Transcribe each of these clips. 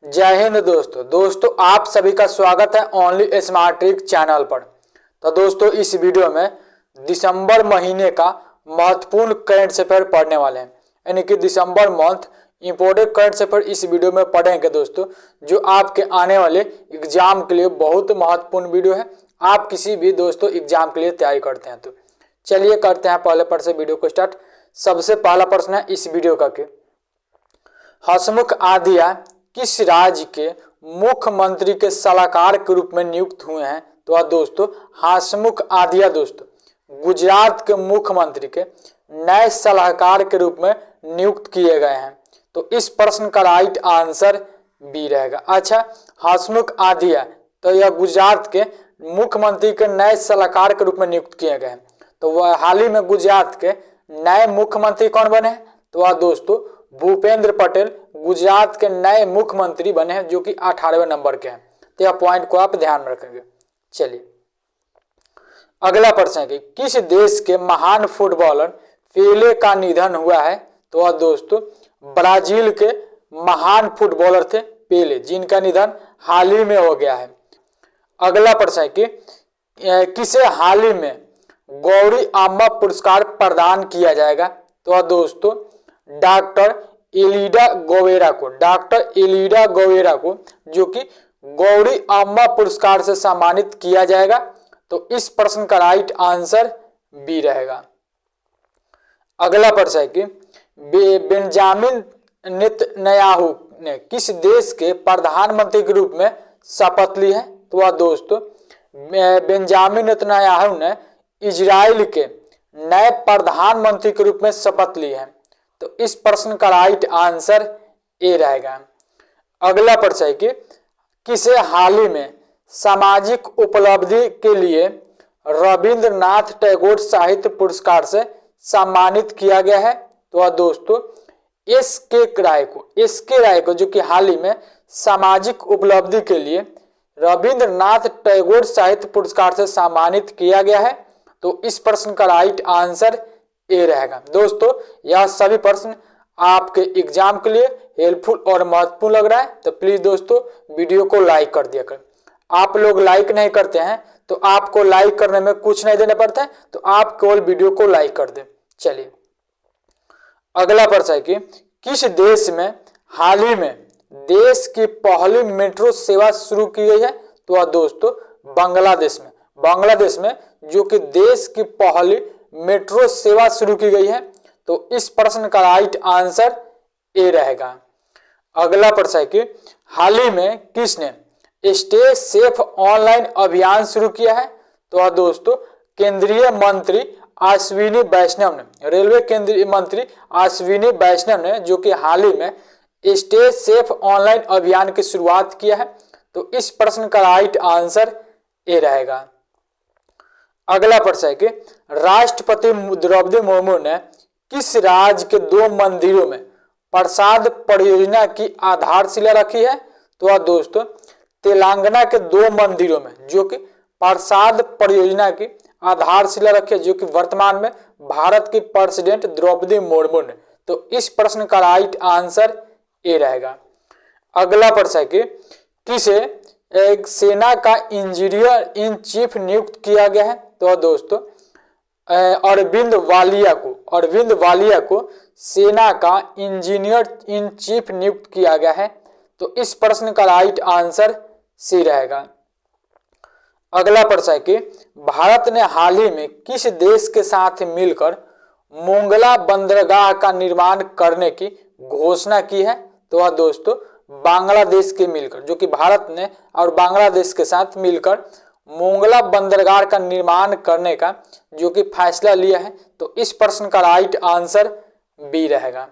जय हिंद दोस्तों आप सभी का स्वागत है ओनली स्मार्ट ट्रिक चैनल पर। तो दोस्तों इस वीडियो में दिसंबर महीने का महत्वपूर्ण करंट अफेयर पढ़ने वाले हैं, यानी कि दिसंबर मंथ इंपोर्टेंट करंट अफेयर इस वीडियो में पढ़ेंगे दोस्तों, जो आपके आने वाले एग्जाम के लिए बहुत महत्वपूर्ण वीडियो है। आप किसी भी दोस्तों एग्जाम के लिए तैयारी करते हैं तो चलिए करते हैं पहले प्रश्न से वीडियो को स्टार्ट। सबसे पहला प्रश्न है इस वीडियो का कि हसमुख आदिया किस राज्य के मुख्यमंत्री के सलाहकार के रूप में नियुक्त हुए हैं? तो दोस्तों हसमुख आदिया दोस्तों गुजरात के मुख्यमंत्री के नए सलाहकार के रूप में नियुक्त किए गए हैं। तो इस प्रश्न का राइट आंसर बी रहेगा। अच्छा, हसमुख आदिया तो यह गुजरात के मुख्यमंत्री के नए सलाहकार के रूप में नियुक्त किए गए हैं। तो वह हाल ही में गुजरात के नए मुख्यमंत्री कौन बने हैं? तो वह दोस्तों भूपेंद्र पटेल गुजरात के नए मुख्यमंत्री बने हैं, जो कि 18वें नंबर के हैं। तो यह पॉइंट को आप ध्यान में रखेंगे। चलिए अगला प्रश्न है कि किस देश के महान फुटबॉलर पेले का निधन हुआ है? तो वह दोस्तों ब्राजील के महान फुटबॉलर थे पेले, जिनका निधन हाल ही में हो गया है। अगला प्रश्न है कि किसे हाल ही में गौरी अम्मा पुरस्कार प्रदान किया जाएगा? तो वह दोस्तों डॉक्टर एलिडा गोवेरा को जो कि गौरी अम्मा पुरस्कार से सम्मानित किया जाएगा। तो इस प्रश्न का राइट आंसर बी रहेगा। अगला प्रश्न है कि बेंजामिन नेतन्याहू ने किस देश के प्रधानमंत्री के रूप में शपथ ली है? तो वह दोस्तों बेंजामिन नेतन्याहू ने इजराइल के नए प्रधानमंत्री के रूप में शपथ ली है। तो इस प्रश्न का राइट आंसर ए रहेगा। अगला प्रश्न है कि किसे हाल ही में सामाजिक उपलब्धि के लिए रविंद्रनाथ टैगोर साहित्य पुरस्कार से सम्मानित किया गया है? तो वह दोस्तों एस के राय को जो कि हाल ही में सामाजिक उपलब्धि के लिए रविंद्रनाथ टैगोर साहित्य पुरस्कार से सम्मानित किया गया है। तो इस प्रश्न का राइट आंसर ए रहेगा। दोस्तों यह सभी प्रश्न आपके एग्जाम के लिए हेल्पफुल और महत्वपूर्ण लग रहा है तो प्लीज दोस्तों वीडियो को लाइक कर दिया करें। आप लोग लाइक नहीं करते हैं तो आपको लाइक करने में कुछ नहीं देना पड़ता है, तो आप केवल वीडियो को लाइक कर दें। चलिए अगला प्रश्न है कि किस देश में हाल ही में देश की पहली मेट्रो सेवा शुरू की गई है? तो वह दोस्तों बांग्लादेश में जो कि देश की पहली मेट्रो सेवा शुरू की गई है। तो इस प्रश्न का राइट आंसर ए रहेगा। अगला प्रश्न है कि हाल ही में किसने स्टे सेफ ऑनलाइन अभियान शुरू किया है? तो वह दोस्तों केंद्रीय मंत्री अश्विनी वैष्णव ने, रेलवे केंद्रीय मंत्री अश्विनी वैष्णव ने, जो कि हाल ही में स्टे सेफ ऑनलाइन अभियान की शुरुआत किया है। तो इस प्रश्न का राइट आंसर ए रहेगा। अगला प्रश्न है कि राष्ट्रपति द्रौपदी मुर्मू ने किस राज्य के 2 मंदिरों में प्रसाद परियोजना की आधारशिला रखी है? तो वह दोस्तों तेलंगाना के 2 मंदिरों में जो कि प्रसाद परियोजना की आधारशिला रखी है, जो कि वर्तमान में भारत की प्रेसिडेंट द्रौपदी मुर्मू ने। तो इस प्रश्न का राइट आंसर ए रहेगा। अगला प्रश्न है कि किसे एक सेना का इंजीनियर इन चीफ नियुक्त किया गया है? तो दोस्तों अरविंद वालिया को सेना का इंजीनियर इन चीफ नियुक्त किया गया है। तो इस प्रश्न का राइट आंसर सी रहेगा। अगला प्रश्न है कि भारत ने हाल ही में किस देश के साथ मिलकर मोंगला बंदरगाह का निर्माण करने की घोषणा की है? तो वह दोस्तों बांग्लादेश के मिलकर, जो कि भारत ने और बांग्लादेश के साथ मिलकर मोंगला बंदरगाह का निर्माण करने का जो कि फैसला लिया है। तो इस प्रश्न का राइट आंसर बी रहेगा।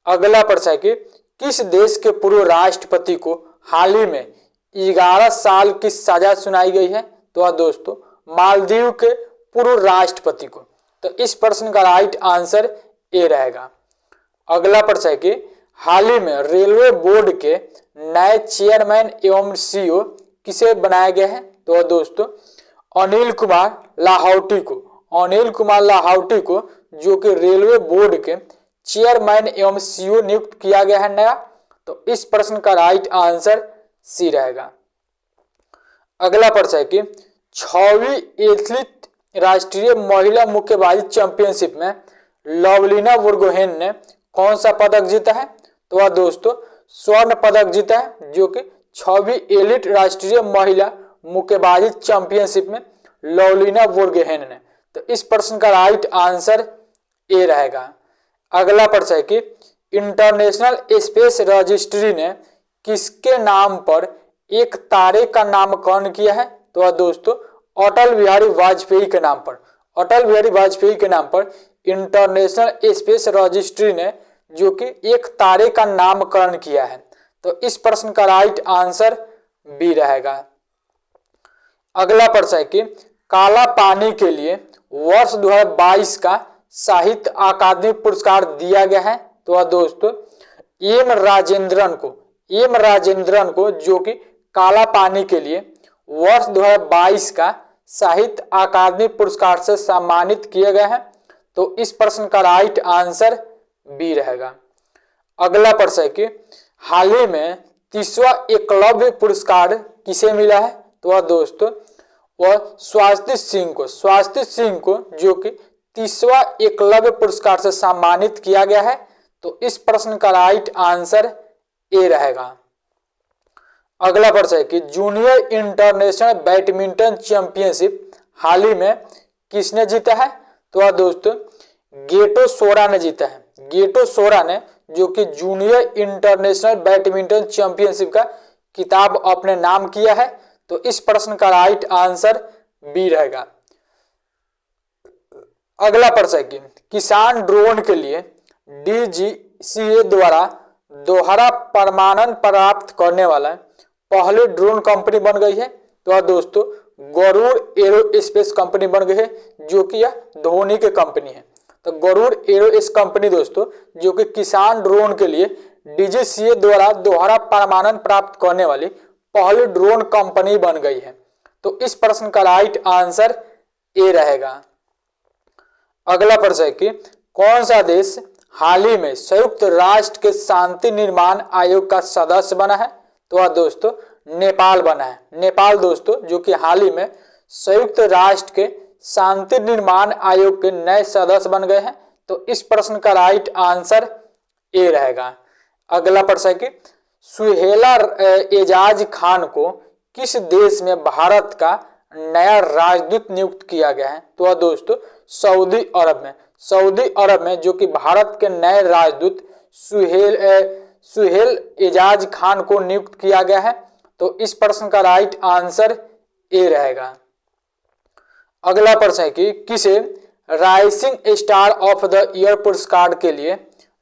अगला प्रश्न है कि किस देश के पूर्व राष्ट्रपति को हाल ही में 11 साल की सजा सुनाई गई है? तो वह दोस्तों मालदीव के पूर्व राष्ट्रपति को। तो इस प्रश्न का राइट आंसर ए रहेगा। अगला प्रश्न है कि हाल ही में रेलवे बोर्ड के नए चेयरमैन एवं सीईओ किसे बनाया गया है? तो दोस्तों अनिल कुमार लाहौटी को जो कि रेलवे बोर्ड के चेयरमैन एवं सीईओ नियुक्त किया गया है नया। तो इस प्रश्न का राइट आंसर सी रहेगा। अगला प्रश्न है कि 6वीं एथलीट राष्ट्रीय महिला मुक्केबाजी चैंपियनशिप में लवलीना बोर्गोहेन ने कौन सा पदक जीता है? तो वह दोस्तों स्वर्ण पदक जीता है, जो कि 6वीं एलिट राष्ट्रीय महिला मुक्केबाजी चैंपियनशिप में लवलीना बोर्गोहेन ने। तो इस प्रश्न का राइट आंसर ए रहेगा। अगला प्रश्न है कि इंटरनेशनल स्पेस रजिस्ट्री ने किसके नाम पर एक तारे का नामकरण किया है? तो वह दोस्तों अटल बिहारी वाजपेयी के नाम पर, अटल बिहारी वाजपेयी के नाम पर इंटरनेशनल स्पेस रजिस्ट्री ने जो कि एक तारे का नामकरण किया है। तो इस प्रश्न का राइट आंसर बी रहेगा। अगला प्रश्न है कि काला पानी के लिए वर्ष 2022 का साहित्य अकादमी पुरस्कार दिया गया है। तो वह दोस्तों एम राजेंद्रन को जो कि काला पानी के लिए वर्ष 2022 का साहित्य अकादमी पुरस्कार से सम्मानित किए गए हैं। तो इस प्रश्न का राइट आंसर बी रहेगा। अगला प्रश्न है कि हाल ही में 30वां एकलव्य पुरस्कार किसे मिला है? तो वह दोस्तों वह स्वाति सिंह को जो कि 30वां एकलव्य पुरस्कार से सम्मानित किया गया है। तो इस प्रश्न का राइट आंसर ए रहेगा। अगला प्रश्न है कि जूनियर इंटरनेशनल बैडमिंटन चैंपियनशिप हाल ही में किसने जीता है? तो वह दोस्तों गेटो सोरा ने जीता है। गेटो सोरा ने जो कि जूनियर इंटरनेशनल बैडमिंटन चैंपियनशिप का खिताब अपने नाम किया है। तो इस प्रश्न का राइट आंसर बी रहेगा। अगला प्रश्न है कि किसान ड्रोन के लिए DGCA द्वारा दोहरा प्रमाणन प्राप्त करने वाला पहली ड्रोन कंपनी बन गई है। तो दोस्तों गरुड़ एरोस्पेस कंपनी बन गई है, जो कि यह धोनी की कंपनी है। तो गरुड़ एरोस्पेस कंपनी दोस्तों जो कि किसान ड्रोन के लिए DGCA द्वारा दोहरा प्रमाणन प्राप्त करने वाली पहली ड्रोन कंपनी बन गई है। तो इस प्रश्न का राइट आंसर ए रहेगा। अगला प्रश्न है कि कौन सा देश हाल ही में संयुक्त राष्ट्र के शांति निर्माण आयोग का सदस्य बना है? तो वह दोस्तों नेपाल बना है। नेपाल दोस्तों जो कि हाल ही में संयुक्त राष्ट्र के शांति निर्माण आयोग के नए सदस्य बन गए हैं। तो इस प्रश्न का राइट आंसर ए रहेगा। अगला प्रश्न है कि सुहेला एजाज खान को किस देश में भारत का नया राजदूत नियुक्त किया गया है? तो वह दोस्तों सऊदी अरब में जो कि भारत के नए राजदूत सुहेल एजाज खान को नियुक्त किया गया है। तो इस प्रश्न का राइट आंसर ए रहेगा। अगला प्रश्न है कि किसे rising star of the year पुरस्कार के लिए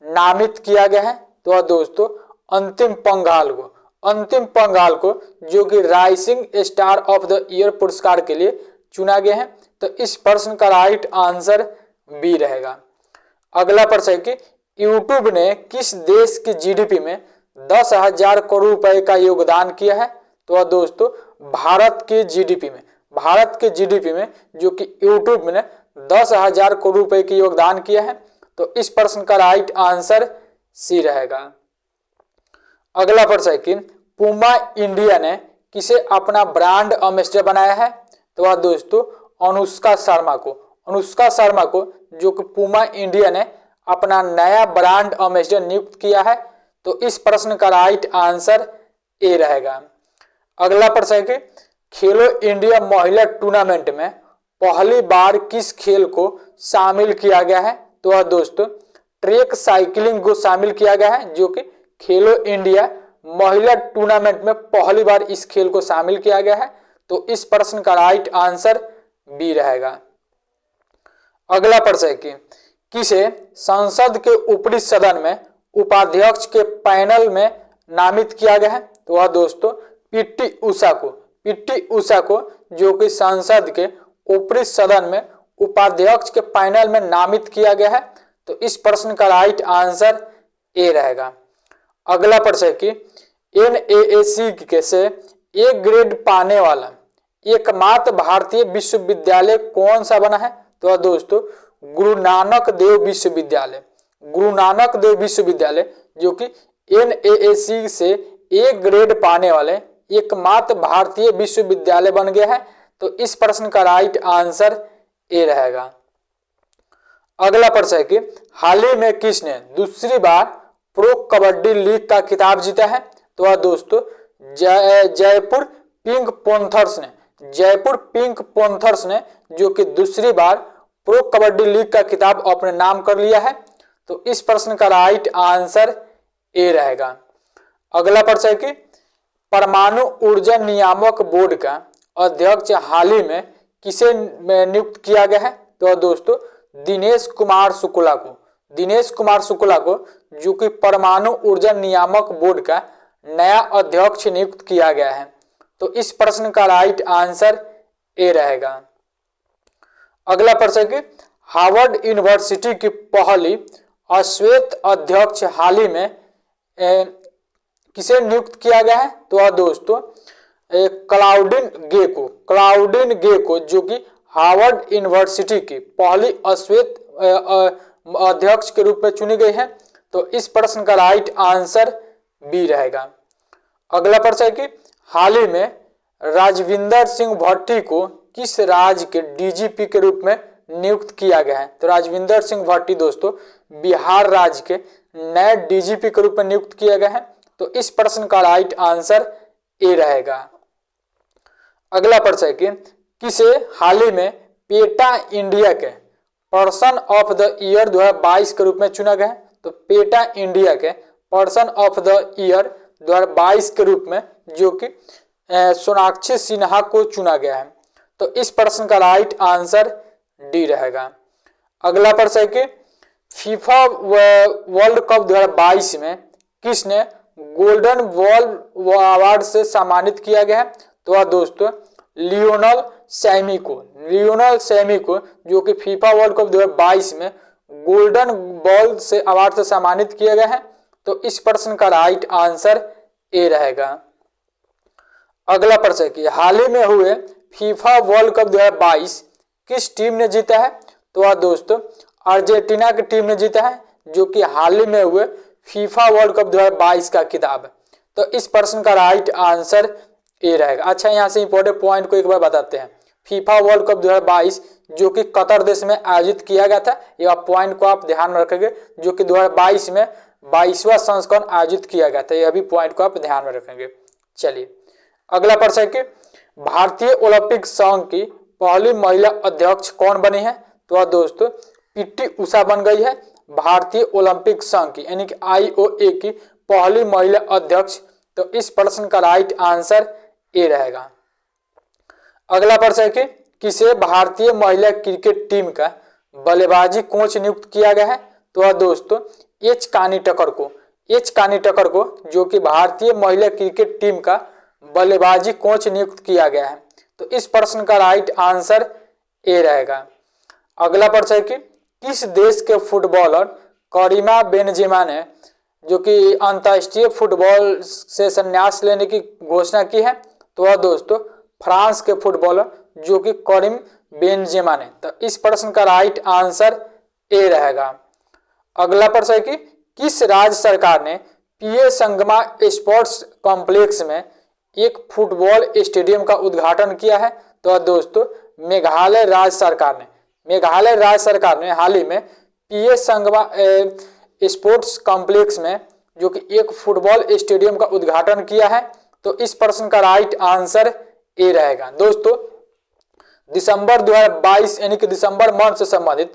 नामित किया गया है? तो वह दोस्तों अंतिम पंघाल को जो कि rising star of the year पुरस्कार के लिए चुना गया है। तो इस प्रश्न का राइट आंसर बी रहेगा। अगला प्रश्न है कि यूट्यूब ने किस देश की GDP में 10,000 करोड़ रुपए का योगदान किया है? तो वह दोस्तों भारत के GDP में जो कि यूट्यूब ने 10,000 करोड़ रुपए की योगदान किया है। तो इस प्रश्न का राइट आंसर सी रहेगा। अगला प्रश्न है कि पूमा इंडिया ने किसे अपना ब्रांड एम्बेसडर बनाया है? तो वह दोस्तों अनुष्का शर्मा को जो कि पूमा इंडिया ने अपना नया ब्रांड एम्बेसडर नियुक्त किया है। तो इस प्रश्न का राइट आंसर ए रहेगा। अगला प्रश्न है कि खेलो इंडिया महिला टूर्नामेंट में पहली बार किस खेल को शामिल किया गया है? तो वह दोस्तों ट्रैक साइकिलिंग को शामिल किया गया है, जो कि खेलो इंडिया महिला टूर्नामेंट में पहली बार इस खेल को शामिल किया गया है। तो इस प्रश्न का राइट आंसर बी रहेगा। अगला प्रश्न है कि किसे संसद के ऊपरी सदन में उपाध्यक्ष के पैनल में नामित किया गया है? तो वह दोस्तों पीटी उषा को जो कि संसद के ऊपरी सदन में उपाध्यक्ष के पैनल में नामित किया गया है। तो इस प्रश्न का राइट आंसर ए रहेगा। अगला प्रश्न है कि NAAC के से ए ग्रेड पाने वाला एकमात्र भारतीय विश्वविद्यालय कौन सा बना है? तो दोस्तों गुरु नानक देव विश्वविद्यालय जो कि NAAC से A ग्रेड पाने वाले एकमात्र भारतीय विश्वविद्यालय बन गया है। तो इस प्रश्न का राइट आंसर ए रहेगा। अगला प्रश्न है कि हाल ही में किसने दूसरी बार प्रो कबड्डी लीग का खिताब जीता है? तो वह दोस्तों जयपुर पिंक पैंथर्स ने जो कि दूसरी बार प्रो कबड्डी लीग का खिताब अपने नाम कर लिया है। तो इस प्रश्न का राइट आंसर ए रहेगा। अगला प्रश्न है कि परमाणु ऊर्जा नियामक बोर्ड का अध्यक्ष हाल ही में किसे नियुक्त किया गया है? तो दोस्तों दिनेश कुमार शुक्ला को जो कि परमाणु ऊर्जा नियामक बोर्ड का नया अध्यक्ष नियुक्त किया गया है। तो इस प्रश्न का राइट आंसर ए रहेगा। अगला प्रश्न कि हार्वर्ड यूनिवर्सिटी की पहली अश्वेत अध्यक्ष हाल ही में किसे नियुक्त किया गया है? तो वह दोस्तों क्लाउडिन गेको जो कि हार्वर्ड यूनिवर्सिटी की पहली अश्वेत अध्यक्ष के रूप में चुनी गई है। तो इस प्रश्न का राइट आंसर बी रहेगा। अगला प्रश्न है कि हाल ही में राजविंदर सिंह भट्टी को किस राज्य के डीजीपी के रूप में नियुक्त किया गया है? तो राजविंदर सिंह भट्टी दोस्तों बिहार राज्य के नए डीजीपी के रूप में नियुक्त किया गया है। तो इस प्रश्न का राइट आंसर ए रहेगा। अगला प्रश्न है कि किसे हाल ही में पेटा इंडिया के पर्सन ऑफ द ईयर 2022 के रूप में चुना गया है? तो पेटा इंडिया के पर्सन ऑफ द ईयर 2022 के रूप में जो कि सोनाक्षी सिन्हा को चुना गया है। तो इस प्रश्न का राइट आंसर डी रहेगा। अगला प्रश्न है कि फीफा वर्ल्ड कप 2022 में किसने गोल्डन बॉल अवार्ड से सम्मानित किया गया है? तो वह दोस्तों लियोनेल सैमी को जो कि फीफा वर्ल्ड कप 2022 में गोल्डन बॉल से अवार्ड से सम्मानित किया गया है। तो इस प्रश्न का राइट आंसर ए रहेगा। अगला प्रश्न है कि हाल ही में हुए फीफा वर्ल्ड कप 2022 किस टीम ने जीता है? तो वह दोस्तों अर्जेंटीना की टीम ने जीता है जो कि हाल ही में हुए फीफा वर्ल्ड कप 2022 का खिताब। तो इस प्रश्न का राइट आंसर ए रहेगा। अच्छा, यहाँ से इंपॉर्टेंट पॉइंट को एक बार बताते हैं। फीफा वर्ल्ड कप 2022 जो कि कतर देश में आयोजित किया गया था, यह पॉइंट को आप ध्यान में रखेंगे, जो कि 2022 में 22वां संस्करण आयोजित किया गया था। यह भी पॉइंट को आप ध्यान में रखेंगे। चलिए अगला प्रश्न है कि भारतीय ओलंपिक संघ की पहली महिला अध्यक्ष कौन बनी है? तो वह दोस्तों पीटी उषा बन गई है भारतीय ओलंपिक संघ की यानी कि IOA की पहली महिला अध्यक्ष। तो इस प्रश्न का राइट आंसर ए रहेगा। अगला प्रश्न है कि किसे भारतीय महिला क्रिकेट टीम का बल्लेबाजी कोच नियुक्त किया गया है? तो वह दोस्तों एच कानी टकर को जो कि भारतीय महिला क्रिकेट टीम का बल्लेबाजी कोच नियुक्त किया गया है। तो इस प्रश्न का राइट आंसर ए रहेगा। अगला प्रश्न है कि किस देश के फुटबॉलर करीमा बेंजेमा ने जो कि अंतर्राष्ट्रीय फुटबॉल से संन्यास लेने की घोषणा की है? तो वह दोस्तों फ्रांस के फुटबॉलर जो कि करीम बेंजेमा ने। तो इस प्रश्न का राइट आंसर ए रहेगा। अगला प्रश्न है कि किस राज्य सरकार ने पीए संगमा स्पोर्ट्स कॉम्प्लेक्स में एक फुटबॉल स्टेडियम का उद्घाटन किया है? तो दोस्तों मेघालय राज्य सरकार ने हाल ही में पीए संगमा स्पोर्ट्स कॉम्प्लेक्स में जो कि एक फुटबॉल स्टेडियम का उद्घाटन किया है। तो इस प्रश्न का राइट आंसर ए रहेगा। दोस्तों दिसंबर 2022 यानी कि दिसंबर मंथ से संबंधित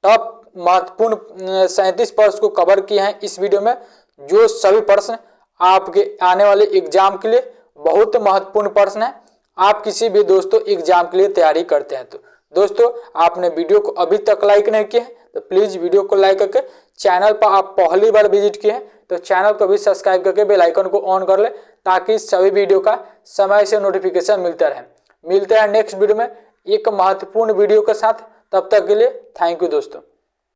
टॉप महत्वपूर्ण 37 प्रश्न को कवर किए हैं इस वीडियो में, जो सभी प्रश्न आपके आने वाले एग्जाम के लिए बहुत महत्वपूर्ण प्रश्न है। आप किसी भी दोस्तों एग्जाम के लिए तैयारी करते हैं तो दोस्तों आपने वीडियो को अभी तक लाइक नहीं किया है तो प्लीज वीडियो को लाइक करके, चैनल पर आप पहली बार विजिट किए हैं तो चैनल को भी सब्सक्राइब करके बेल आइकन को ऑन कर ले ताकि सभी वीडियो का समय से नोटिफिकेशन मिलता रहे। मिलते हैं नेक्स्ट वीडियो में एक महत्वपूर्ण वीडियो के साथ। तब तक के लिए थैंक यू दोस्तों।